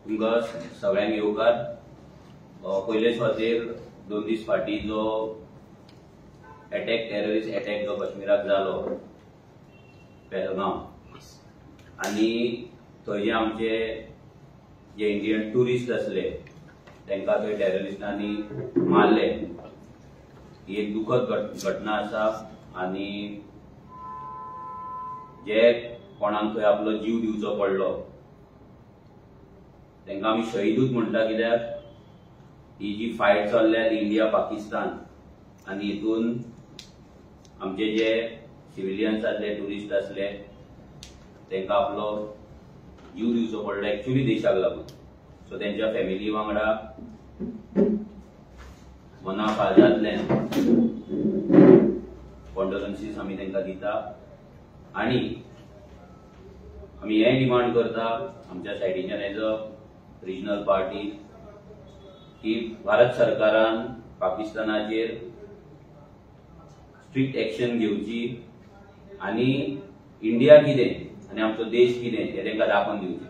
तुमकां सगळ्यांक येवकार. पयले फावटीर 2 दीस फाटीं जो टेररिस्ट अटॅक जो काश्मीराक जालो पहलगांव, आनी थंय जे आमचे जे इंडियन टुरिस्ट असले तांकां थंय टेररिस्टांनी मारले, ही एक दुखद घटना आसा. आनी जे कोणाक थंय आपलो जीव दिवचो पडलो तांकां आमी शहीदूच म्हणटा, कित्याक ही जी फायट चल्ल्या इंडिया पाकिस्तान आनी हितून आमचे जे सिव्हिलियन्स आसले, टुरिस्ट आसले, तांकां आपलो जीव दिवचो पडलो एक्चुअली देशाक लागून. सो तेंच्या फॅमिली वांगडा मनापाजांतल्यान कॉन्डोलन्सीस आमी तांकां दिता. आनी आमी हें डिमांड करता आमच्या सायडीच्यान एज अ रिजनल पार्टी की भारत सरकारान पाकिस्तानाचेर स्ट्रिक्ट एक्शन घेवची आनी इंडिया कितें आनी आमचो देश कितें हें तांकां दाखोवन दिवचें.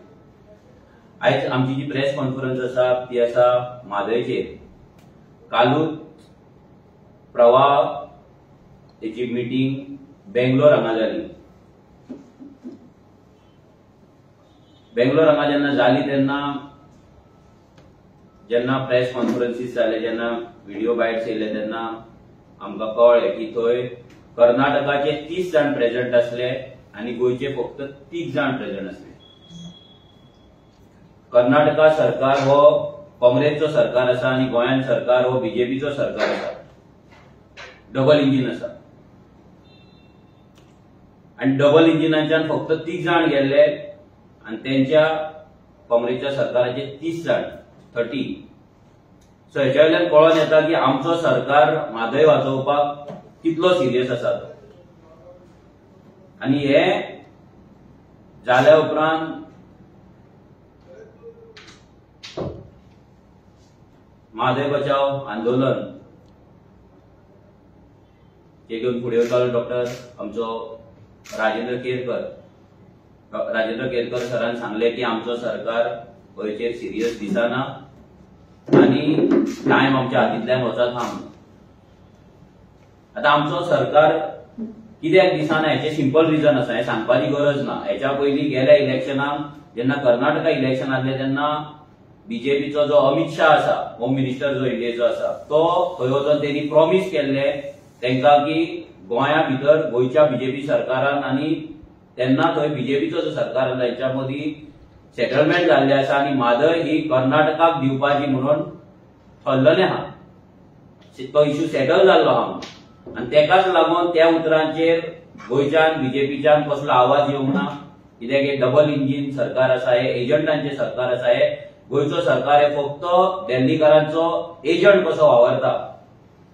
आयज आमची जी प्रेस कॉन्फरन्स आसा ती आसा म्हादयचेर. कालूच प्रवाह हेची मिटींग बेंगलोर हांगा जाली. बेंगलोर हांगा जेन्ना जाली जेन्ना प्रेस कॉन्फरन्सीस जाले, जेन्ना व्हिडिओ बायट्स येयले, तेन्ना आमकां कळ्ळें की थंय कर्नाटकाचे 30 जाण प्रेझेंट आसले आनी गोंयचे फक्त 30 जाण प्रेझेंट आसले. कर्नाटका सरकार हो काँग्रेसचो सरकार आसा आनी गोंयान सरकार हो बीजेपीचो सरकार आसा. डबल इंजिन आसा आनी डबल इंजिनाच्यान फक्त 30 जाण गेल्ले आनी तेंच्या काँग्रेसच्या सरकाराचे 30 जाण 30. सो हेच्या वयल्यान कळोन येता की आमचो सरकार म्हादय वाचोवपाक कितलो सिरियस आसा तो. आनी हे जाल्या उपरांत म्हादय बचाव आंदोलन जे घेवन फुडें वयतालो डॉक्टर आमचो राजेंद्र केरकर सरान सांगले की आमचो सरकार गोंयचेर सिरियस दिसना आनी टायम आमच्या हातींतल्यान वचत हा. आतां आमचो सरकार कित्याक दिसना हेचे सिंपल रिजन आसा, हें सांगपाची गरज ना. हेच्या पयलीं गेल्या इलेक्शनाक जेन्ना कर्नाटका इलेक्शन आसलें तेन्ना बीजेपीचो जो अमित शाह आसा, होम मिनिस्टर जो इंडियेचो आसा, तो थंय वचून तेणी प्रॉमिस केल्ले तांकां की गोंया भितर गोंयच्या बीजेपी सरकारान आनी तेन्ना थंय बीजेपीचो जो सरकार आसा हेच्या मदीं सेटलमेंट जाल्लें आसा आनी म्हादय ही कर्नाटकाक दिवपाची म्हणून थरलेलें आहा. तो इश्यू सेटल जाल्लो आहा आनी तेकाच लागून त्या उतरांचेर गोंयच्यान बीजेपीच्यान कसलो आवाज येवंक ना. कित्याक हे डबल इंजिन सरकार आसा, हे एजंटांचे सरकार आसा. हे गोंयचो सरकार हे फक्त दिल्लीकारांचो एजंट कसो वावरता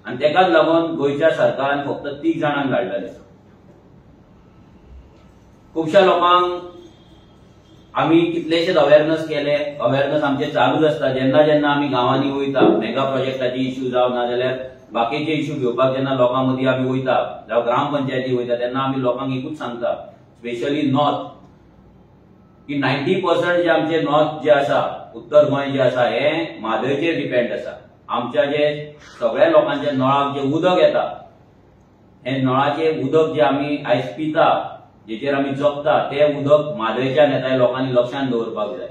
आनी तेकाच लागून गोंयच्या सरकारान फक्त 30 जाणांक धाडलेले. खुबश्या लोकांक आमी कितलेशेच अवेरनेस केले. अवेरनेस आमचे चालूच आसता. जेन्ना जेन्ना आमी गांवांनी वयता, मेगा प्रोजेक्टाचे इश्यू जावं नाजाल्यार बाकीचे इश्यू घेवपाक जेन्ना लोकां मदीं आमी वयता जावं ग्रामपंचायती वयता, तेन्ना आमी लोकांक एकूच सांगता, स्पेशली नॉर्थ, की 90% जे आमचे नॉर्थ जे आसा, उत्तर गोंय जे आसा, हे म्हादयचेर डिपेंड आसा. आमच्या जे सगळ्या लोकांच्या नळाक जे उदक येता, हे नळाचे उदक जे आमी आयज पिता, जेचेर आमी जगता, ते उदक म्हादयच्यान येता. हे लोकांनी लक्षांत दवरपाक जाय.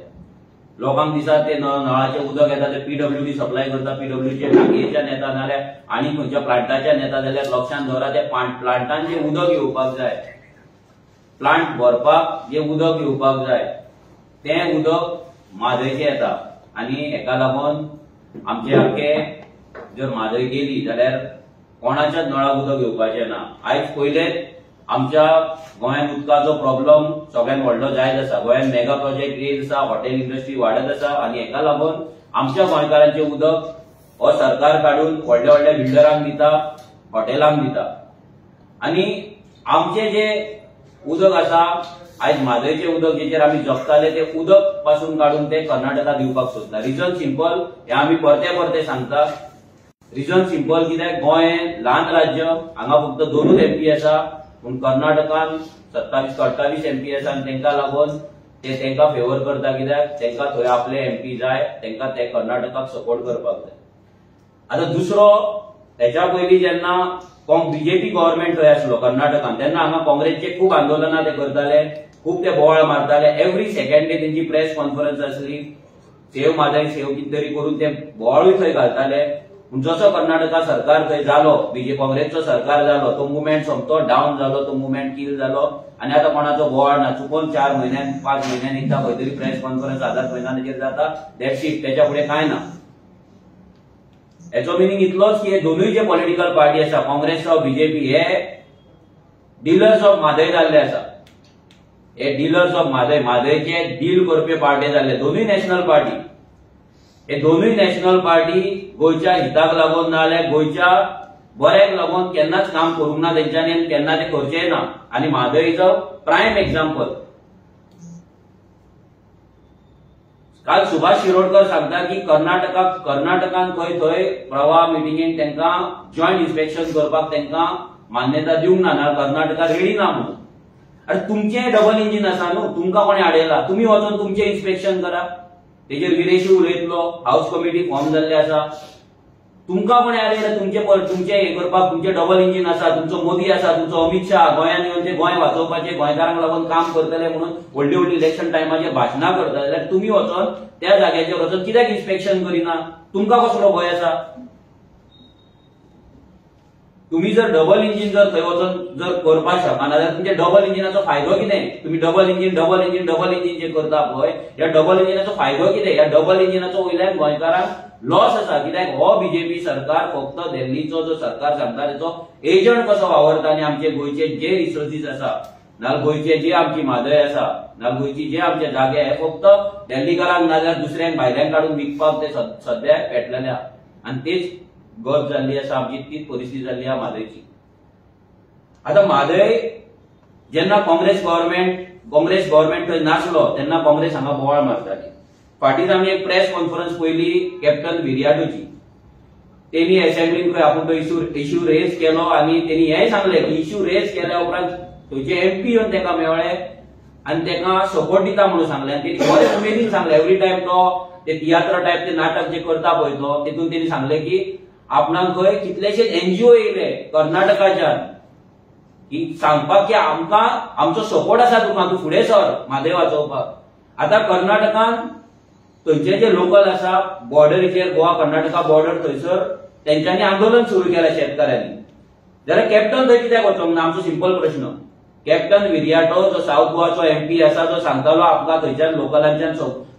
लोकांक दिसता ते नळाचे उदक येता ते पीडब्ल्यूडी सप्लाय करता, पीडब्ल्यूडीच्या टाकयेच्यान येता नाल्यार आनी खंयच्या प्लांटाच्यान येता, जाल्यार लक्षांत दवरा ते प्लांटान जे उदक येवपाक जाय, प्लांट भरपाक जे उदक येवपाक जाय, तें उदक म्हादयचें येता. आनी हेका लागून आमचे आख्खे जर म्हादय गेली जाल्यार कोणाच्याच नळाक उदक येवपाचें ना. आयज पयलेच आमच्या गोंयान उदकाचो प्रॉब्लम सगळ्यात व्हडलो जायत आसा. गोंयान मेगा प्रोजेक्ट येत आसा, हॉटेल इंडस्ट्री वाडत आसा आनी हेका लागून आमच्या गोंयकारांचे उदक हो सरकार काडून व्हडल्या व्हडल्या बिल्डरांक दिता, हॉटेलांक दिता. आनी आमचे जे उदक आसा, आयज म्हादयचे उदक जेचेर आमी जगताले, ते उदक पासून काडून ते कर्नाटका दिवपाक सोदता. रिजन सिंपल, हे आमी परते परते सांगता. रिजन सिंपल, कित्याक गोंय ल्हान राज्य, हांगा फक्त 2 MP आसा. पूण कर्नाटकान 27-28 MP आसा आनी तांकां लागून ते तांकां फेवर करता, कित्याक तांकां थंय आपले MP जाय, तांकां ते कर्नाटकाक सपोर्ट करपाक जाय. आतां दुसरो, हेच्या पयलीं जेन्ना बीजेपी गव्हर्नमेंट थंय आसलो कर्नाटकान, तेन्ना हांगा काँग्रेसचे खूब आंदोलनां ते करताले, खूब ते बोवाळ मारताले. एव्हरी सेकंड तेंची प्रेस कॉन्फरन्स आसली, सेव मादय सेव कितें तरी करून ते बोवाळूय थंय घालताले. जसो कर्नाटका सरकार थंय जालो, काँग्रेसचो सरकार जालो, तो मुवमेंट सोमतो डावन जालो, तो मुवमेंट किल जालो आनी आतां कोणाचो बोवाळ ना. चुकोन 4 म्हयन्यान 5 म्हयन्यान एकदा खंय तरी प्रेस कॉन्फरन्स आझाद मैदानाचेर जाता, दॅट्स इट, तेच्या फुडें कांय ना. हेचो मिनींग इतलोच की हे दोनूय जे पॉलिटिकल पार्टी आसा, काँग्रेस वा बीजेपी, हे डिलर्स ऑफ म्हादय जाल्ले आसा. हे डिलर्स ऑफ म्हादय, म्हादयचे डील करपी पार्टी जाल्ले दोनूय नॅशनल पार्टी. हे दोनूय नॅशनल पार्टी गोंयच्या हिताक लागून ना जाल्यार गोंयच्या बऱ्याक लागून केन्नाच काम करूंक ना तेंच्यांनी, आनी केन्ना ते करचेय ना. आनी Mhadei is a prime example. काल सुभाष शिरोडकर सांगता की कर्नाटकान थंय प्रवाह मिटिंगेक तांकां जॉयंट इन्स्पेक्शन करपाक तांकां मान्यता दिवंक ना, कर्नाटका रेडी ना म्हणून. अरे तुमचें डबल इंजिन आसा न्हू, तुमकां कोणे आडयला? तुमी वचून तुमचें इन्स्पेक्शन करा. तेजेर विरेशी उलयतलो, हाऊस कमिटी फॉर्म जाल्ले आसा. तुमकां कोणे आडयला? तुमचे हे करपाक तुमचे डबल इंजिन आसा, तुमचो मोदी आसा, तुमचो अमित शाह गोंयांत येवन ते गोंय वाचोवपाचे, गोंयकारांक लागून काम करतले म्हणून व्हडली व्हडली इलेक्शन टायमाचेर भाशणां करता, जाल्यार तुमी वचोन त्या जाग्याचेर वचोन कित्याक इन्स्पेक्शन करिना? तुमकां कसलो भंय आसा? तुम्ही जर डबल इंजिन जर थंय वचोन जर करपाक शकना जाल्यार तुमच्या डबल इंजिनाचो फायदो कितें? तुम्ही डबल इंजिन जे करता पळय, ह्या डबल इंजिनाचो फायदो कितें? ह्या डबल इंजिनाचो वयल्यान गोंयकारांक लॉस आसा. कित्याक हो बीजेपी सरकार फक्त दिल्लीचो जो सरकार सांगता तेचो एजंट कसो वावरता, आनी आमचे गोंयचे जे रिसोर्सीस आसा, नाल्यार गोंयचे जे आमची म्हादय आसा, नाल्यार गोंयची जे आमचे जागे हे फक्त दिल्लीकारांक नाल्यार दुसऱ्यांक भायल्यांक काडून विकपाक ते सध्या पेटलेले आहा. आनी तेच गप जाल्ली आसा, आमची तीच परिस्थिती जाल्ली आहा म्हादयची. आता म्हादय जेन्ना काँग्रेस गव्हर्नमेंट थंय नासलो तेन्ना काँग्रेस हांगा बोवाळ मारताली. फाटींच आमी एक प्रेस कॉन्फरन्स पयली कॅप्टन विरियाटोची, तेणी असेंब्लीन खंय आपूण तो इश्यू रेज केलो आनी तेणी हेंय सांगलें की इश्यू रेज केल्या उपरांत थंयचे MP येवन ताका मेळ्ळे आनी ताका सपोर्ट दिता म्हणून सांगलें. आनी तेणी बरें उमेदीन सांगलें. एवरी टायम तो ते तियात्र टायप ते नाटक जे करता पळय तो, तेतून तेणी सांगलें की आपणाक खंय कितलेशेच NGO येयले कर्नाटकाच्यान की सांगपाक की आमकां आमचो सपोर्ट आसा, तूं फुडें सर म्हादय वाचोवपाक. आतां कर्नाटकान थंयचे जे लोकल आसा, बॉर्डरीचेर गोवा कर्नाटका बॉर्डर थंयसर तेंच्यांनी आंदोलन सुरू केलें शेतकाऱ्यांनी. जाल्यार कॅप्टन थंय कित्याक वचोंक ना? आमचो सिंपल प्रश्न. कॅप्टन विरियाटो जो साऊथ गोवाचो MP आसा, जो सांगतालो आपल्याक थंयच्यान लोकलांच्यान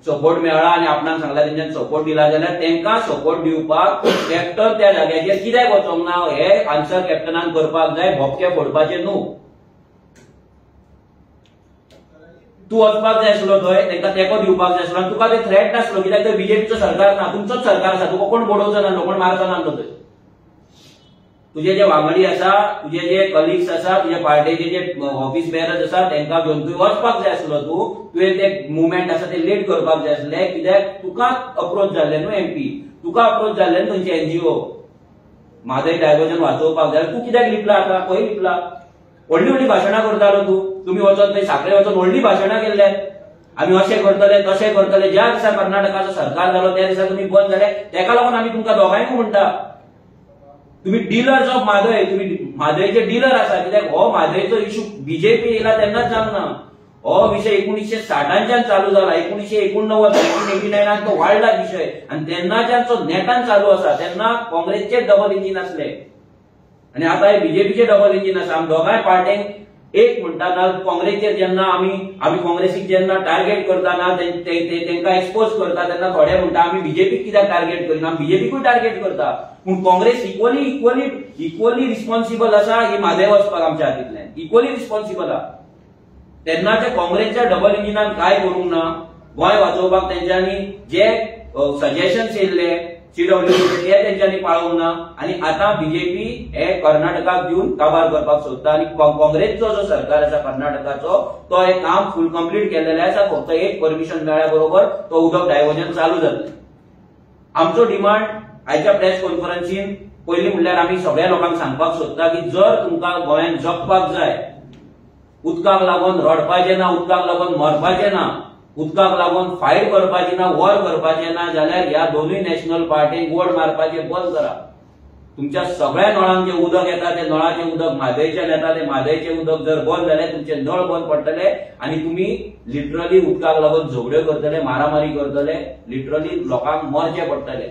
सपोर्ट मेळ्ळा आनी आपणाक सांगला तेंच्यान सपोर्ट दिला, जाल्यार तांकां सपोर्ट दिवपाक कॅप्टन त्या जाग्याचेर कित्याक वचोंक ना? हे आन्सर कॅप्टनान करपाक जाय. भोपके फोडपाचे न्हू. तूं वचपाक जाय आसलो थंय, तांकां तेंको दिवपाक जाय आसलो. तुका ते थ्रेट नासलो, कित्याक थंय बीजेपीचो सरकार ना, तुमचोच सरकार आसा. तुका कोण बोडोवचो ना, कोण मारचो ना थंय. तुझे जे वांगडी आसा, तुझे जे कलिग्स आसा, तुझ्या पार्टीचे जे ऑफिस बेरर्स आसा, तांकां घेवन तुवें वचपाक जाय आसलो. तुवें ते मुवमेंट आसा ते लीड करपाक जाय आसले, कित्याक तुका अप्रोच जाल्ले न्हू MP, तुका अप्रोच जाल्ले न्हू थंयचे NGO. म्हादय डायवर्जन वाचोवपाक जाय. तूं कित्याक लिपला? आतां खंय लिपला? व्हडली व्हडली भाशणां करतालो तूं. तुमी वचोन थंय साखळे वचोन व्हडली भाशणां केल्ले, आमी अशें करतले तशें करतले. ज्या दिसा कर्नाटकाचो सरकार जालो त्या दिसा तुमी बंद जाले. तेका लागून आमी तुमकां दोगांयकूय म्हणटा, तुम्ही डीलर्स ऑफ म्हादय, तुम्ही म्हादयचे डीलर आसा. कित्याक हो म्हादयचो इश्यू बीजेपी येयला तेन्नाच जावना. हो विषय 1960च्यान चालू जाला. 1989 तो वाडला विषय आनी तेन्नाच्यान तो नेटान चालू आसा. तेन्ना काँग्रेसचे डबल इंजिन आसले आनी आतां हे बीजेपीचे डबल इंजिन आसा. आमी दोगांय पार्ट्यांक एक म्हणटा ना, काँग्रेसचेर जेन्ना आमी काँग्रेसीक जेन्ना टार्गेट करता ना, तांकां एक्सपोज करता तेन्ना थोडे म्हणटा आमी बीजेपीक कित्याक टार्गेट करिना, बीजेपीकूय टार्गेट करता. पूण काँग्रेस इक्वली रिस्पॉन्सिबल आसा ही म्हादय वचपाक आमच्या हातींतल्यान. इक्वली रिस्पॉन्सिबल आहा. तेन्नाच्या काँग्रेसच्या डबल इंजिनान काय करूंक ना. गोंय वाचोवपाक तेंच्यांनी जे सजेशन्स येयल्ले CWC ते तेंच्यांनी पाळोवंक ना. आनी आतां बीजेपी हे कर्नाटकाक दिवन काबार करपाक सोदता. आनी काँग्रेसचो जो सरकार आसा कर्नाटकाचो, तो हे काम फुल कंप्लीट केलेलें आसा. फक्त एक परमिशन मेळ्ळ्या बरोबर तो उदक डायवर्जन चालू जातलें. आमचो डिमांड आयच्या प्रेस कॉन्फरन्सीन पयलीं म्हणल्यार आमी सगळ्या लोकांक सांगपाक सोदता की जर तुमकां गोंयांत जगपाक जाय उदकाक लागून रडपाचे ना, उदकाक लागून मरपाचे ना, उदकाक लागून फायर करपाची ना, वॉर करपाचे ना, जाल्यार ह्या दोनूय नॅशनल पार्टीक वोट मारपाचे बंद करा. तुमच्या सगळ्या नळांक जे उदक येता ते नळाचे उदक म्हादयच्यान येता, ते म्हादयचे उदक जर बंद जाले तुमचे नळ बंद पडटले आनी तुम्ही लिटरली उदकाक लागून झगड्यो करतले, मारामारी करतले, लिटरली लोकांक मरचे पडटले.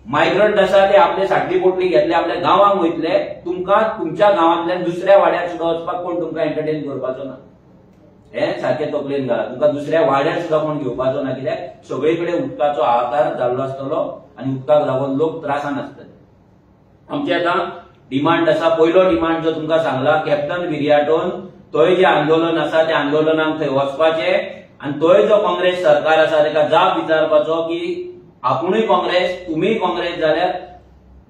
मायग्रंट आसा ते आपले साटली पोटली घेतले, आपल्या गांवांक वयतले, तुमकां तुमच्या गांवांतल्यान दुसऱ्या वाड्यार सुद्धा वचपाक कोण तुमकां एंटरटेन करपाचो ना. हे सारखे तकलेन घाला. तुमकां दुसऱ्या वाड्यार सुद्धा कोण घेवपाचो ना, कित्याक सगळीकडे उदकाचो हाहाकार जाल्लो आसतलो आनी उदकाक लागून लोक त्रासान आसतले. आमचे आता डिमांड आसा. पयलो डिमांड जो तुमकां सांगला, कॅप्टन विर्याटोन थंय जे आंदोलन आसा त्या आंदोलनाक थंय वचपाचे आनी थंय जो काँग्रेस सरकार आसा ताका जाप विचारपाचो की आपुणूय काँग्रेस, तुमीय काँग्रेस जाल्यार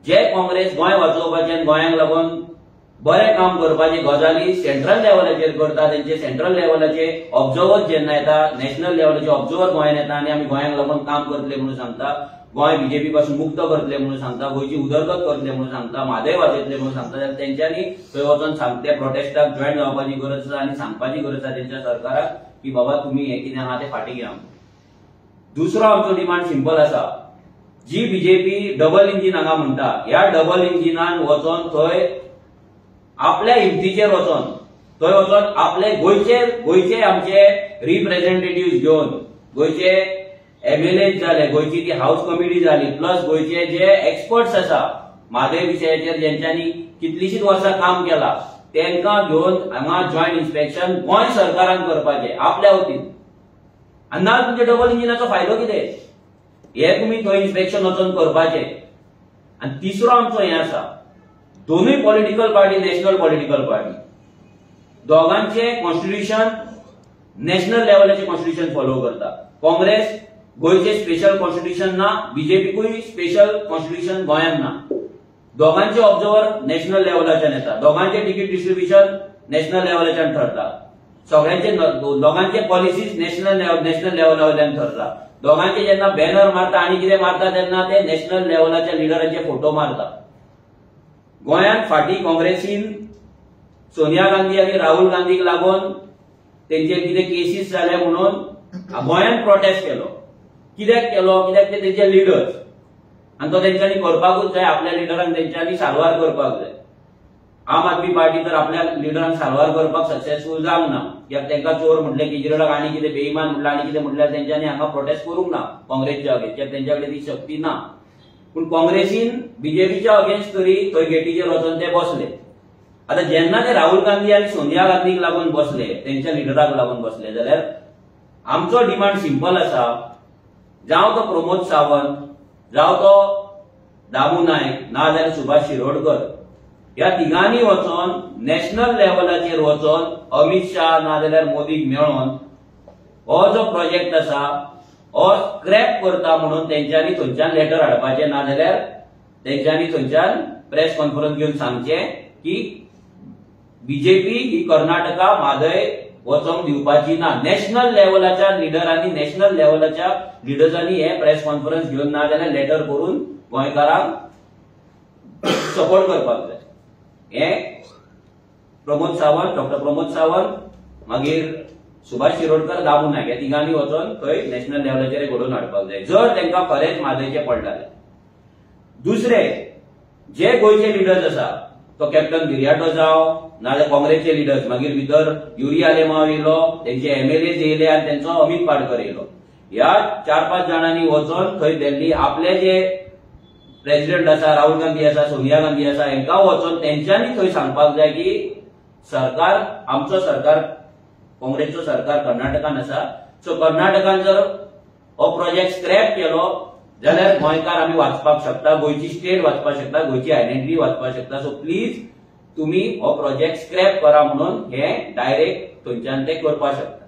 जे काँग्रेस गोंय वाचोवपाचे आनी गोंयांक लागून बरें काम करपाचे गजाली सेंट्रल लेवलाचेर करता, तेंचे सेंट्रल लेवलाचे ऑब्झर्वर जेन्ना येता, नॅशनल लेवलाचे ऑब्झर्वर गोंयांत येता आनी आमी गोंयांक लागून काम करतले म्हणून सांगता, गोंय बीजेपी पासून मुक्त करतले म्हणून सांगता, गोंयची उदरगत करतले म्हणून सांगता, म्हादय वाचयतले म्हणून सांगता, जाल्यार तेंच्यांनी थंय वचून सांगते प्रोटेस्टाक जॉयन जावपाची गरज आसा आनी सांगपाची गरज आसा तेंच्या सरकाराक की बाबा तुमी हे कितें आहा ते फाटीं घ्या. दुसरो आमचो डिमांड सिंपल आसा. जी बीजेपी डबल इंजिन हांगा म्हणटा, ह्या डबल इंजिनान वचोन थंय आपल्या हिमतीचेर वचोन थंय वचोन आपले गोंयचे आमचे रिप्रेझेंटेटिव्ह घेवन, गोंयचे एमएलए जाले, गोंयची ती हाऊस कमिटी जाली, प्लस गोंयचे जे एक्सपर्ट्स आसा म्हादय विशयाचेर जेंच्यांनी कितलीशींच वर्सां काम केलां, तांकां घेवन हांगा जॉयंट इन्स्पेक्शन गोंय सरकारान करपाचें आपल्या वतीन. आनी ना तुमच्या डबल इंजिनाचो फायदो कितें? हे तुमी थंय इन्स्पेक्शन वचोन करपाचें. आनी तिसरो आमचो हें आसा, दोनूय political party, national political party, दोगांचे कॉन्स्टिट्यूशन नॅशनल लेवलाचे कॉन्स्टिट्यूशन फॉलो करता. काँग्रेस गोंयचे स्पेशल कॉन्स्टिट्यूशन ना, बीजेपीकूय स्पेशल कॉन्स्टिट्यूशन गोंयांत ना. दोगांचे ऑब्झर्वर नॅशनल लेवलाच्यान येता, दोगांचे तिकीट डिस्ट्रिब्युशन नॅशनल लेवलाच्यान ठरता, सगळ्यांचे दोगांचे पॉलिसीज नॅशनल लेवलावयल्यान ठरता. दोगांचे जेन्ना बॅनर मारता आनी कितें मारता तेन्ना ते नॅशनल लेवलाच्या लिडरांचे फोटो मारता. गोंयांत फाटीं काँग्रेसीन सोनिया गांधी आनी राहुल गांधीक लागून तेंचेर कितें केसीस जाले म्हणून गोंयांत प्रोटेस्ट केलो. कित्याक केलो? कित्याक ते तेंचे लिडर्स आनी तो तेंच्यांनी करपाकूच जाय. आपल्या लिडरांक तेंच्यांनी साल्वार करपाक जाय. आम आदमी पार्टी तर आपल्या लिडरांक साल्वार करपाक सक्सेसफूल जावंक ना, कित्याक तांकां चोर म्हटले, केजरीवालाक आनी कितें बेईमान म्हटलें, आनी कितें म्हटल्यार तेंच्यांनी हांगा प्रोटेस्ट करूंक ना काँग्रेसच्या अगेन्स्ट, कित्याक तेंच्या कडेन ती शक्ती ना. पूण काँग्रेसीन बीजेपीच्या अगेन्स्ट तरी थंय गेटीचेर वचून ते बसले. आतां जेन्ना ते राहुल गांधी आनी सोनिया गांधीक लागून बसले, तेंच्या लिडराक लागून बसले, जाल्यार आमचो डिमांड सिंपल आसा. जावं तो प्रमोद सावंत, जावं तो दामू नायक, ना जाल्यार सुभाष शिरोडकर, ह्या तिगांनी वचोन नॅशनल लेवलाचेर वचोन अमित शाह ना जाल्यार मोदीक मेळोन हो जो प्रोजेक्ट आसा हो स्क्रॅप करता म्हणून तेंच्यांनी थंयच्यान लेटर हाडपाचें, ना जाल्यार तेंच्यांनी थंयच्यान प्रेस कॉन्फरन्स घेवन सांगचें की बीजेपी ही कर्नाटका म्हादय वचोंक दिवपाची ना. नॅशनल लेवलाच्या लिडरांनी, नॅशनल लेवलाच्या लिडर्सांनी हे प्रेस कॉन्फरन्स घेवन ना जाल्यार लेटर करून गोंयकारांक सपोर्ट करपाक जाय. हे प्रमोद सावंत, डॉक्टर प्रमोद सावंत, मागीर सुभाष शिरोडकर, दामू नायक ह्या तिगांनी वचोन थंय नॅशनल लेवलाचेर घडोवन हाडपाक जाय, जर तांकां खरेंच म्हादयचे पडटाले. दुसरे जे गोंयचे लिडर्स आसा, तो कॅप्टन विर्याटो जावं नाजाल्यार काँग्रेसचे लिडर्स, मागीर भितर युरी आलेमाव येयलो, तेंचे एमएलए येयले आनी तेंचो अमित पाडकर येयलो. ह्या 4-5 जाणांनी वचोन थंय दिल्ली आपले जे प्रेसिडेंट आसा, राहुल गांधी आसा, सोनिया गांधी आसा, हांकां वचोन तेंच्यांनी थंय सांगपाक जाय की सरकार, आमचो सरकार, काँग्रेसचो सरकार कर्नाटकान आसा, सो कर्नाटकान जर हो प्रोजेक्ट स्क्रॅप केलो जाल्यार गोंयकार आमी वाचपाक शकता, गोंयची स्टेट वाचपाक शकता, गोंयची आयडेंटिटी वाचपाक शकता. सो प्लीज तुमी हो प्रोजेक्ट स्क्रॅप करा म्हणून हे डायरेक्ट थंयच्यान ते करपाक शकता.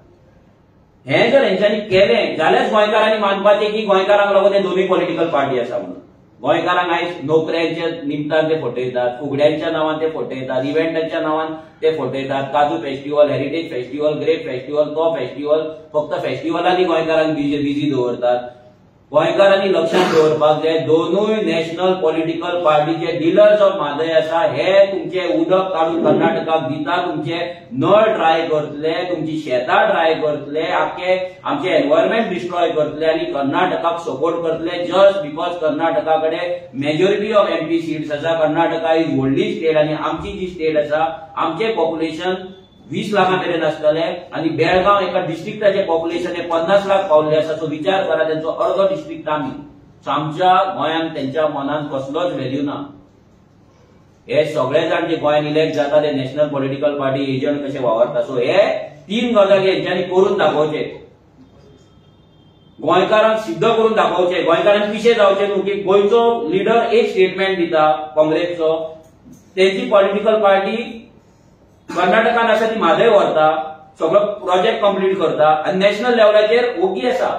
हे जर हेंच्यांनी केलें जाल्यार गोंयकारांनी मानपाचें की गोंयकारांक लागून हे दोनूय पॉलिटिकल पार्टी आसा म्हणून. गोंयकारांक आयज नोकऱ्यांच्या निमतान ते फटयतात, फुगड्यांच्या नांवान ते फटयतात, इव्हेंटांच्या नांवान ते फटयतात, काजू festival, heritage festival, grape festival, तो फेस्टिवल, फक्त फेस्टिवलांनी गोंयकारांक बिजी दवरतात. गोंयकारांनी लक्षात दवरपाक जाय, दोनूय नॅशनल पॉलिटिकल पार्टीचे डीलर्स ऑफ म्हादय आसा हे तुमचे उदक काढून कर्नाटकाक दिता, तुमचे नळ ड्राय करतले, तुमची शेतां ड्राय करतले, आमचे एनवायरमेंट डिस्ट्रॉय करतले आणि कर्नाटकाक सपोर्ट करतले जस्ट बिकॉज कर्नाटकाकडे मेजॉरिटी ऑफ MP सीट्स आसा. कर्नाटका इज व्हडली स्टेट आणि आमची जी स्टेट आसा आमचे पॉप्युलेशन 20 लाखांमेरेन आसतले आणि बेळगाव एका डिस्ट्रिक्टाचे पॉप्युलेशन 50 लाख पावले आसा. सो विचार करा त्यांचो अर्धो डिस्ट्रिक्ट आमी. सो आमच्या गोंयांत त्यांच्या मनात कसलोच व्हॅल्यू ना. हे सगळे जाण जे गोंयांत इलेक्ट जाता ते नॅशनल पॉलिटिकल पार्टी एजंट कशे वावरता. सो हे 3 गजाली हेंच्यांनी करून दाखोवचे, गोंयकारांक सिद्ध करून दाखोवचे. गोंयकारांक पिशे जावचे न्हू की गोंयचो लिडर एक स्टेटमेंट दिता काँग्रेसचो, तेंची पॉलिटिकल पार्टी कर्नाटकान आसा ती म्हादय व्हरता, सगळो प्रोजेक्ट कंप्लीट करता आणि नॅशनल लेवलाचेर ओगी आसा,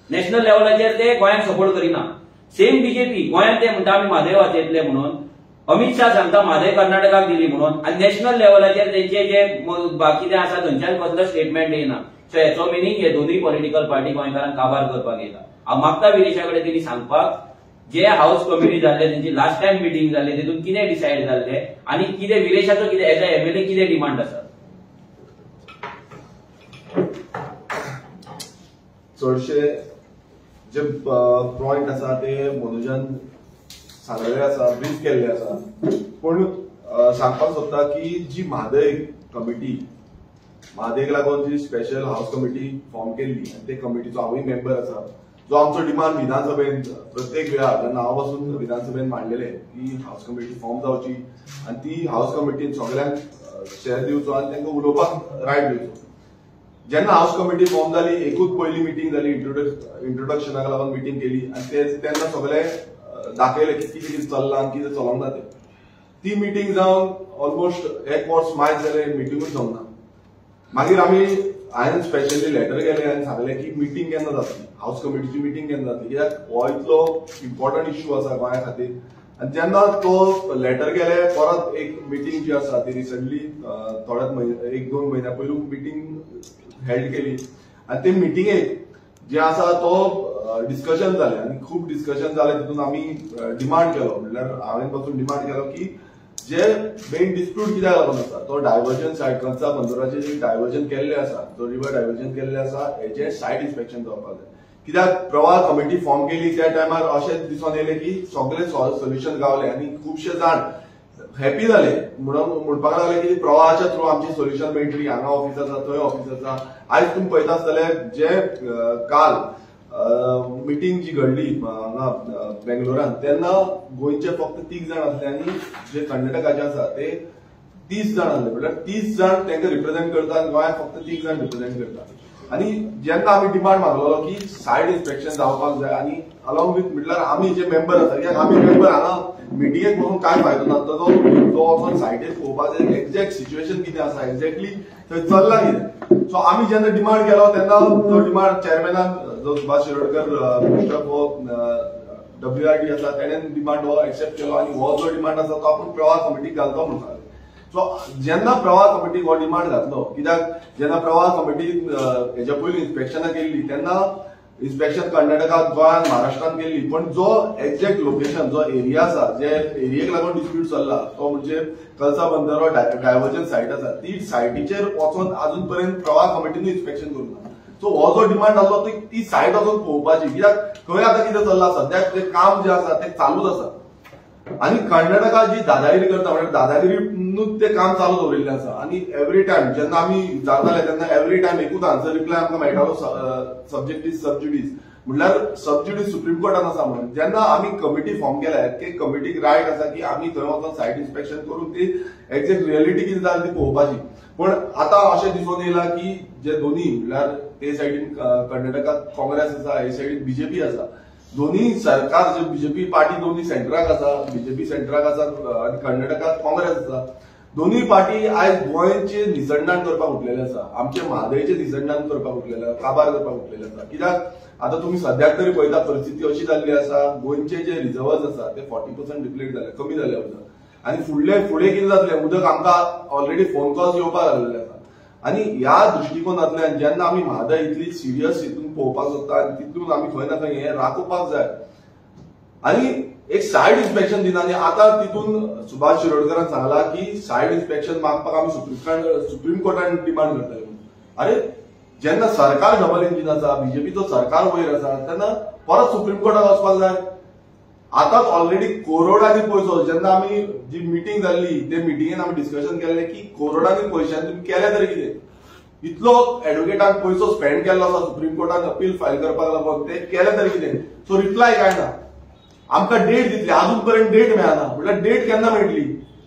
नॅशनल लेवलाचेर ते गोंयांक सपोर्ट करिना. सेम बीजेपी गोंयांत ते म्हणटा आमी म्हादय वाचयतले म्हणून, अमित शाह सांगता म्हादय कर्नाटकाक दिली म्हणून, आणि नॅशनल लेवलाचेर तेंचे जे बाकी ते आसा थंयच्यान कसलो स्टेटमेंट येना. सो हेचो मिनींग हे दोनूय पॉलिटिकल पार्टी गोंयकारांक काबार करपाक येता. हांव मागता विरेशा कडेन तेणी सांगपाक जे हाऊस कमिटी जाल्ले त्यांची लास्ट टाइम मिटिंग जाल्ली तितून कितें डिसायड जाल्ले आणि कितें विरेशाचो कितें एज अ MLA कितें डिमांड आसा. चडशे जे पॉइंट आसा ते मनोजान सांगलेले आसा, ब्रीफ केल्ले आसा. पूण सांगपाक सोदता की जी म्हादय कमिटी, म्हादयक लागून जी स्पेशल हाऊस कमिटी फॉर्म केल्ली ते कमिटीचो हांवूय मेंबर आसा, जो आमचो डिमांड विधानसभेन प्रत्येक वेळार जेन्ना हांव वचून विधानसभेन मांडलेले की हाऊस कमिटी फॉर्म जावची आणि ती हाऊस कमिटीन सगळ्यांक शेअर दिवचो आणि तांकां उलोवपाक रायट दिवचो. जेन्ना हाऊस कमिटी फॉर्म जाली एकूच पयली मिटींग जाली, इंट्रोडक्शनाक लागून मिटींग केली आणि तेन्ना सगळे दाखयले की कितें कितें चल्लां आनी कितें चलोंक ना तें. ती मिटींग जावन ऑलमोस्ट 1 वर्स मायज जाले, मिटींगूच जावंक ना. मागीर हांवें स्पेशली लेटर केलें आनी सांगलें की मिटींग केन्ना जातली, हाऊस कमिटीची मिटींग केन्ना जातली, कित्याक हो इतलो इम्पॉर्टंट इश्यू आसा गोंया खातीर. आनी जेन्ना तो लेटर केलें परत एक मिटींग जी आसा ती रिसंटली थोड्याच 1-2 म्हयन्या पयलू मिटींग हेल्ड केली आनी ते मिटींगेक जे आसा तो डिस्कशन जालें आनी खूब डिस्कशन जालें. तितून आमी डिमांड केलो, म्हणल्यार हांवें पासून डिमांड केलो की जे मेन डिस्प्यूट कित्याक लागून आसा तो डायव्हर्जन सायट कंसा बंदराचे जे डायव्हर्जन केल्ले आसा, जो रिवर डायव्हर्जन केल्ले आसा हेचे सायट इन्स्पेक्शन जावपाक जाय. कित्याक प्रवाह कमिटी फॉर्म केली त्या टायमार अशें दिसून येयलें की सगळे सोल्युशन गावले आनी खुबशे जाण हॅपी जाले, म्हणपाक लागले की प्रवाहाच्या थ्रू आमची सोल्युशन मेळटली, हांगा ऑफिस आसा थंय ऑफिस आसा. आयज तुम्ही पळयता आसतले जे काल मिटींग जी घडली हांगा बेंगलोरान तेन्ना गोंयचे फक्त 3 जाण आसले आनी जे कर्नाटकाचे आसा ते 30 जाण आसले. म्हणल्यार 30 जाण तांकां रिप्रेझेंट करता आनी गोंयांत फक्त 3 जाण रिप्रेझेंट करता. आनी जेन्ना आमी डिमांड मागलो की सायड इन्स्पेक्शन जावपाक जाय आनी अलॉंग विथ म्हटल्यार आमी जे मेंबर आसा, कित्याक आमी मेंबर हांगा मिटींगेक वचून काय फायदो ना, तो वचून सायटीर पळोवपाक जाय एक्झॅक्ट सिच्युएशन कितें आसा, एक्झॅक्टली थंय चल्लां कितें. सो आमी जेन्ना डिमांड केलो तेन्ना तो डिमांड चेअरमॅनान जो Subhash Shirodkar minister of WRD आसा तेणेन डिमांड हो एक्सेप्ट केलो आनी हो जो डिमांड आसा तो आपूण प्रवाह कमिटीक घालतो म्हणून सांगलें. सो जेन्ना प्रवाह कमिटीक हो डिमांड घातलो, कित्याक जेन्ना प्रवाह कमिटीन हेच्या पयलीं इन्स्पेक्शनां केल्ली तेन्ना इन्स्पेक्शन कर्नाटकात गोंयांत महाराष्ट्रांत केल्ली, पण जो एक्झॅक्ट लोकेशन जो एरिया आसा जे एरियेक लागून डिस्प्यूट चल्ला तो म्हणजे कलसा बंदर डायव्हर्जन सायट आसा ती सायटीचेर वचून अजून पर्यंत प्रवाह कमिटीन इन्स्पेक्शन करूंक ना. सो हो जो डिमांड आसलो ती सायट वचून पळोवपाची, कित्याक खंय आतां कितें चल्लां सद्याक तें काम जे आसा तें चालूच आसा आनी कर्नाटका जी दादागिरी करता म्हणजे दादागिरीनूच तें काम चालू दवरिल्लें आसा. आनी एवरी टायम जेन्ना आमी विचारताले तेन्ना एवरी टायम एकूच आन्सर रिप्लाय आमकां मेळटालो सब्जेक्ट इज सबज्युडीज, म्हणल्यार सबज्युडीज सुप्रीम कोर्टान आसा म्हणून. जेन्ना आमी कमिटी फॉर्म केल्या ते कमिटीक रायट आसा की आमी थंय वचून सायट इन्स्पेक्शन करून ती एक्झॅक्ट रियलिटी कितें जाली ती पळोवपाची. पण आतां अशें दिसून येयला की जे दोनी म्हणल्यार ते सायडीन कर्नाटकात काँग्रेस आसा हे सायडीन बीजेपी आसा, दोन्ही सरकार जे बीजेपी पार्टी दोन्ही सेंटराक आसा, बीजेपी सेंटराक आसा आनी कर्नाटकात काँग्रेस आसा. दोन्ही पार्टी आयज गोंयचे निसंधान करपाक उठलेले आसा, आमचे म्हादयचे निसंधान करपाक उठलेले आसा, काबार करपाक उठलेले आसा. कित्याक आतां तुमी सद्याक तरी पळयता परिस्थिती अशी जाल्ली आसा गोंयचे जे रिजर्व्स आसा ते 40% डिप्लीट जाले, कमी जाले उदक. आनी फुडें कितें जातलें, उदक आमकां ऑलरेडी फोन कॉल्स येवपाक लागलेले आसा. आणि ह्या दृष्टिकोनातल्यान जेन्ना आमी म्हादय इतली सिरियस हितून पळोवपाक सोदता आनी तितून आमी खंय ना खंय हे राखोवपाक जाय आणि एक सायड इन्स्पेक्शन दिना. आणि आता तितून सुभाष शिरोडकरान सांगला की सायड इन्स्पेक्शन मागपाक आमी सुप्रीम कोर्टान डिमांड करतले. अरे जेन्ना सरकार डबल इंजिन आसा, बीजेपीचो सरकार वयर आसा, तेन्ना परत सुप्रीम कोर्टात वचपाक जाय. आतांच ऑलरेडी करोडांनी पयसो, जेन्ना आमी जी मिटींग जाल्ली ते मिटींगेन आमी डिस्कशन केल्लें की करोडांनी पयशांनी तुमी केले तरी कितें. इतलो एडवोकेटान पयसो स्पेंड केल्लो आसा सुप्रीम कोर्टान अपील फायल करपाक लागून, ते केले तरी कितें. सो रिप्लाय काय ना. आमकां डेट दितली, अजून पर्यंत डेट मेळना. म्हटल्यार डेट केन्ना मेळटली.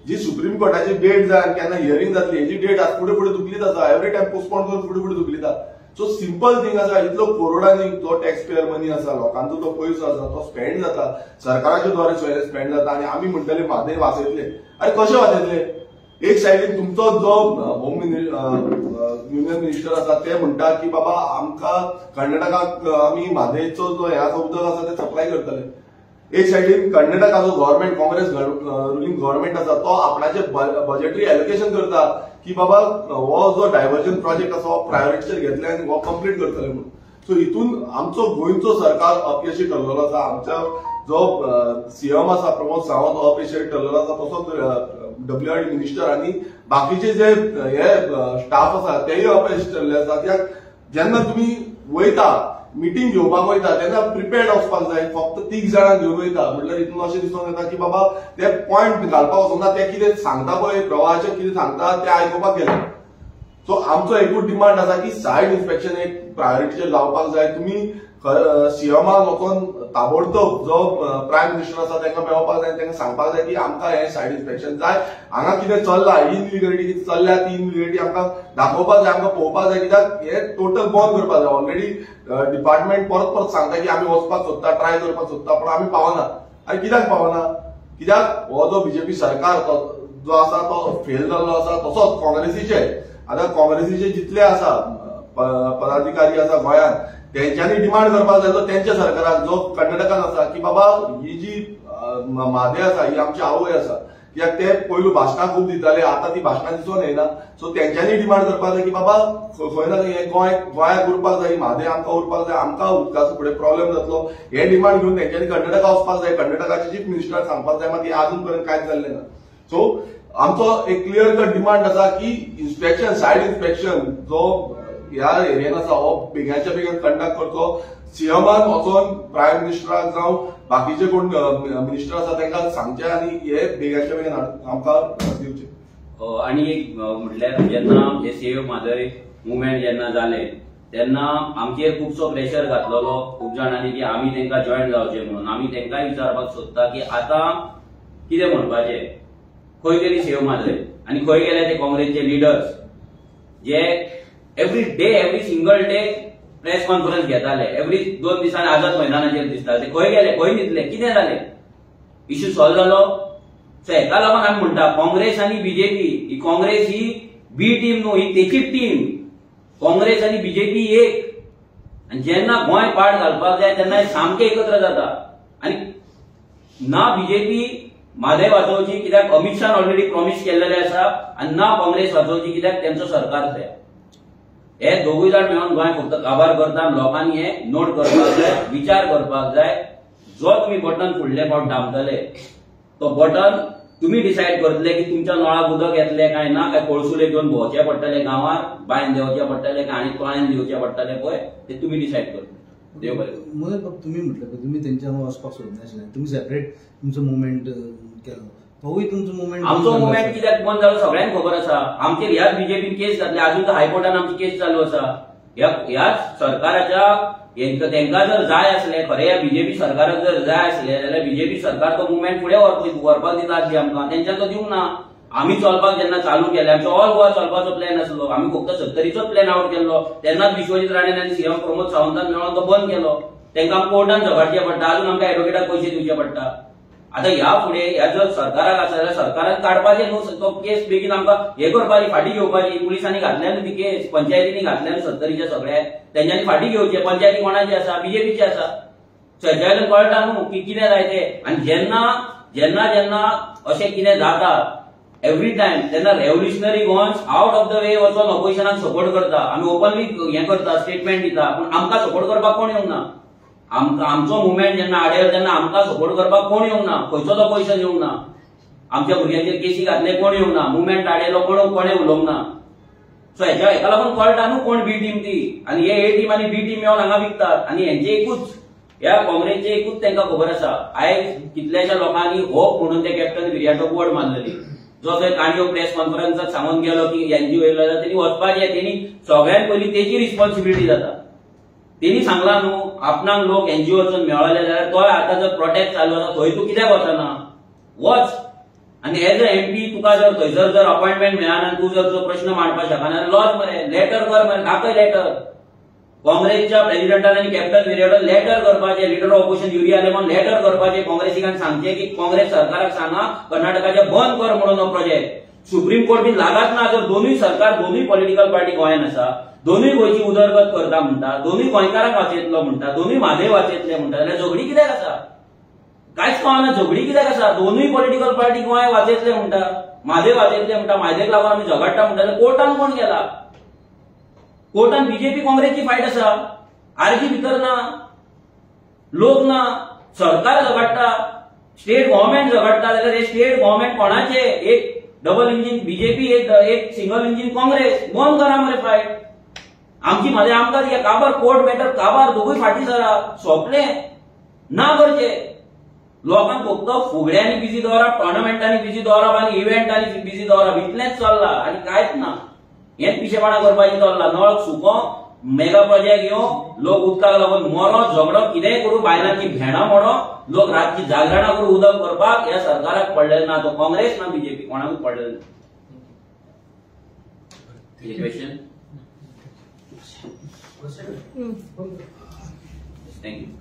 जी सुप्रीम कोर्टाची डेट जाय केन्ना हियरिंग जातली हेची डेट आज फुडें फुडें दुखलीत आसा. एवरी टायम पोस्टपोन करून फुडें फुडें दुखलीता. सो सिंपल थिंग आसा, इतलो करोडांनी जो टॅक्स पेयर मनी आसा, लोकांचो जो पयसो आसा तो स्पेंड जाता, सरकाराच्या द्वारे स्पेंड जाता. आणि आमी म्हणटले म्हादय वाचयतले. अरे कशे वाचयतले. एक सायडीन तुमचो जो होम युनियन मिनिस्टर आसा ते म्हणटा की बाबा आमकां कर्नाटकाक आमी म्हादयचो जो हे आसा उदक आसा ते सप्लाय करतले. एक सायडीन कर्नाटकाचो गव्हर्नमेंट, काँग्रेस रुलिंग गव्हर्नमेंट आसा तो आपणाचे बजेटरी एलोकेशन करता की बाबा हो जो डायव्हर्जन प्रोजेक्ट आसा हो प्रायोरिटीचेर घेतले आनी हो कंप्लीट करतले म्हणून. सो हितून आमचो गोंयचो सरकार अपयशी ठरलेलो आसा. आमच्या जो सीएम आसा प्रमोद सावंत हो अपयशी ठरलेलो आसा, तसोच WRD मिनिस्टर आणि बाकीचे जे हे स्टाफ आसा तेही अपयशी ठरले आसा. कित्याक जेन्ना तुम्ही वयता मिटींग घेवपाक वयता तेन्ना प्रिपेर्ड वचपाक जाय. फक्त 3 जाणां घेवन वयता म्हटल्यार हितून अशें दिसून येता की बाबा ते पॉयंट घालपाक वचना, ते कितें सांगता पळय प्रवाहाचें कितें सांगता ते आयकुपाक गेले. सो आमचो एकूच डिमांड आसा की सायड इन्स्पेक्शन एक प्रायोरिटीचेर जावपाक जाय. तुम्ही सीएमाक वचून ताबडतोब जो प्रायम मिनिस्टर आसा तांकां मेळपाक जाय, तांकां सांगपाक जाय की आमकां हे सायड इन्स्पेक्शन जाय. हांगा कितें चल्ला, इनलिगलिटी कितें चल्ल्या ती इनलिगलिटी आमकां दाखोवपाक जाय, आमकां पळोवपाक जाय. कित्याक हे टोटल बंद करपाक जाय. ऑलरेडी डिपार्टमेंट परत परत सांगता की आमी वचपाक सोदता, ट्राय करपाक सोदता, पण आमी पावना. आनी कित्याक पावना. कित्याक हो जो बीजेपी सरकार जो आसा तो फेल जाल्लो आसा. तसोच काँग्रेसीचे, आता काँग्रेसीचे जितले आसा पदाधिकारी आसा गोंयांत तेंच्यांनी डिमांड करपाक जाय तो तेंच्या सरकाराक जो कर्नाटकान आसा की बाबा ही जी म्हादय आसा ही आमची आवय आसा. कित्याक ते पयलू भाशणां खूब दिताले, आता ती भाशणां दिसून येना. सो तेंच्यांनी डिमांड करपाक जाय की बाबा खंय ना खंय गोंयाक उरपाक जाय, म्हादय आमकां उरपाक जाय, आमकां उदकाचो फुडें प्रॉब्लेम जातलो. हे डिमांड घेवन तेंच्यांनी कर्नाटका वचपाक जाय. कर्नाटकाचे चीफ मिनिस्टराक सांगपाक जाय, मात अजून पर्यंत कांयच जाल्लें ना. सो आमचो एक क्लियर कट डिमांड आसा की इन्स्पेक्शन, सायड इन्स्पेक्शन जो ह्या एरियेन आसा हो बेगाच्या बेगीन कंडक्ट करचो. सीएमान वचून प्रायम मिनिस्टराक जावं बाकीचे कोण मिनिस्टर आसा तांकां सांगचे आनी हे बेगाच्या बेगीन आमकां दिवचे. आणि एक म्हटल्यार जेन्ना हे सेव्ह म्हादय मुवमेंट जेन्ना जाले तेन्ना आमचेर खुबसो प्रेशर घातलेलो खूब जाणांनी की आमी तांकां जॉयन जावचे म्हणून. आमी तांकांय विचारपाक सोदता की आतां कितें म्हणपाचें. खंय गेली सेव्ह म्हादय आनी खंय गेले ते काँग्रेसचे लिडर्स जे every day, every single day press conference घेताले. एवरी 2 दिसांनी आझाद मैदानाचेर दिसताले. ते खंय गेले, खंय न्हिदले, कितें जालें. इश्यू सॉल्व जालो. सो हेका लागून आमी म्हणटा काँग्रेस आनी बीजेपी, ही काँग्रेस ही बी टीम न्हू, ही तेचीच टीम. काँग्रेस आनी बीजेपी एक. आनी जेन्ना गोंय पाड घालपाक जाय तेन्ना हे सामके एकत्र जाता. आनी ना बीजेपी म्हादय वाचोवची कित्याक अमित शान ऑलरेडी प्रॉमिस केल्लेले आसा, आनी ना काँग्रेस वाचोवची कित्याक तेंचो सरकार जाय. हे दोगूय जाण मेळून गोंय फक्त काबार करता. लोकांनी हे नोट करपाक जाय, विचार करपाक जाय. जो तुम्ही बटन फुडले फावट दामतले तो बटन तुम्ही डिसायड करतले की तुमच्या नळाक उदक येतले काय ना, काय कोळसुले घेवन भोंवचे पडटले गांवार, बायन देवचे पडटले काय आनी तोळ्यान दिवचे पडटले पळय, ते तुम्ही डिसायड करतले. देव बरें. मोदक बाब तुम्ही म्हटलं की तुम्ही त्यांच्या वचपाक सोदनाशिल्ले, तुम्ही सेपरेट तुमचो मुवमेंट केलो. तोवूय तुमचो मुवमेंट, आमचो मुवमेंट कित्याक बंद जालो सगळ्यांक खबर आसा. आमचेर ह्याच बीजेपीन केस घातली, अजून तर हायकोर्टान आमची केस चालू आसा. ह्याच सरकाराच्या तांकां जर जाय आसले खरे, या बीजेपी सरकाराक जर जाय आसले जाल्यार बीजेपी सरकार तो मुवमेंट फुडें व्हरपाक दिता आसली आमकां. तेंच्यान तो दिवंक ना. आमी चलपाक जेन्ना चालू केले, आमचो ऑल गोवा चलपाचो प्लॅन आसलो. आमी फक्त 70चोच प्लॅन आउट केल्लो. तेन्नाच विश्वजीत राणेन आनी सीएम प्रमोद सावंतान मेळोन तो बंद केलो. तांकां कोर्टान झगडचें पडटा, अजून आमकां एडवोकेटाक पयशे दिवचे पडटा. आता ह्या फुडें ह्या जर सरकाराक आसा जाल्यार सरकारान काडपाचें न्हू तो केस, बेगीन आमकां हे करपाची, फाटीं घेवपाची. पुलिसांनी घातल्या न्हू ती केस, पंचायतींनी घातल्या न्हू 70चे सगळे. तेंच्यांनी फाटीं घेवचे. पंचायती कोणाची आसा, बीजेपीची आसा. सगळ्यांक कळटा न्हू की कितें जाय तें. आनी जेन्ना जेन्ना जेन्ना अशें कितें जाता एव्हरी टाइम तेन्ना revolutionary goes out of the way वचून ऑपोजिशनाक सपोर्ट करता, आमी ओपनली हे करता, स्टेटमेंट दिता, पूण आमकां सपोर्ट करपाक कोण येवंक ना. आमचो मुवमेंट जेन्ना आडेल तेन्ना आमकां सपोर्ट करपाक कोण येवंक ना, खंयचोच ऑपोजिशन येवंक ना. आमच्या भुरग्यांचेर केसी घातले कोण येवंक ना, मुवमेंट आडेलो कोणें उलोवंक ना. सो हेका लागून कळटा न्हू कोण बी टीम ती, आनी हे ए टीम आनी बी टीम मेळून हांगा विकतात. आनी हेंचे एकूच, ह्या काँग्रेसचे एकूच तांकां खबर आसा, आयज कितल्याशा लोकांनी होप म्हणून ते कॅप्टन विराटोक वोट मारलेली. जो थंय काणयो प्रेस कॉन्फरन्सात सांगून गेलो की एनजीओ येयलो जाल्यार तेणी वचपाचें, तेणी सगळ्यात पयलीं तेची रिस्पॉन्सिबिलिटी जाता. तेणी सांगला न्हू, आपणाक लोक एनजीओ वचून मेळले जाल्यार तो आतां जर प्रोटेस्ट चालू आसा थंय तूं कित्याक वचना, वच. आनी एज अ एमपी तुका जर थंयसर जर अपॉइंटमेंट मेळना, तूं जर तो प्रश्न मांडपाक शकना जाल्यार लॉज मरे, लेटर कर मरे, दाखय लेटर. काँग्रेसच्या प्रेसिडेंटान आनी कॅप्टन विराटोक लेटर करपाचें, लिडर ऑफ ऑपोजिशन युरिया लेमन लेटर करपाचें काँग्रेसीकांक सांगचें की काँग्रेस सरकाराक सांगा कर्नाटकाचे बंद कर म्हणून हो प्रोजेक्ट. सुप्रीम कोर्ट बी लागत ना. जर दोनूय सरकार, दोनूय पॉलिटिकल पार्टी गोंयांत आसा, दोनूय गोंयची उदरगत करता म्हणटा, दोनूय गोंयकारांक वाचयतलो म्हणटा, दोनूय म्हादय वाचयतले म्हणटा, जाल्यार झगडी कित्याक आसा? कांयच कळना झगडी कित्याक आसा? दोनूय पॉलिटिकल पार्टी गोंय वाचयतले म्हणटा, म्हादय वाचयतले म्हणटा, म्हादेक लागून आमी झगडटा म्हणटा, जाल्यार कोर्टान कोण गेला? कोर्टान बीजेपी काँग्रेसची फायट आसा, आरजी भितर ना, लोक ना, सरकार झगडटा, स्टेट गव्हर्नमेंट झगडटा. जाल्यार हे स्टेट गव्हर्नमेंट कोणाचे? एक डबल इंजिन बीजेपी, एक सिंगल इंजिन काँग्रेस. बंद करा मरे फायट. आमची म्हादय आमकां दिया, काबार कोर्ट मॅटर काबार, दोगूय फाटी सरा, सोंपलें. ना करचे. लोकांक फक्त फुगड्यांनी बिजी दवरप, टोर्नामेंटांनी बिजी दवरप आनी इव्हेंटांनी बिजी दवरप, इतलेंच चल्लां आनी कांयच ना. हेच पिशेपणां करपाचें चल्लां. नळ सुको, मेगा प्रोजेक्ट घेवन लोक उदकाक लागून मरो, झगडो, कितेंय करून, बायलांची भेणां मोडो, लोक रातची जागरणां करून उदक करपाक ह्या सरकाराक पडलेलें ना. तो काँग्रेस ना बीजेपी कोणाकूच पडलेलें ना. क्वेश्चन? थँक्यू.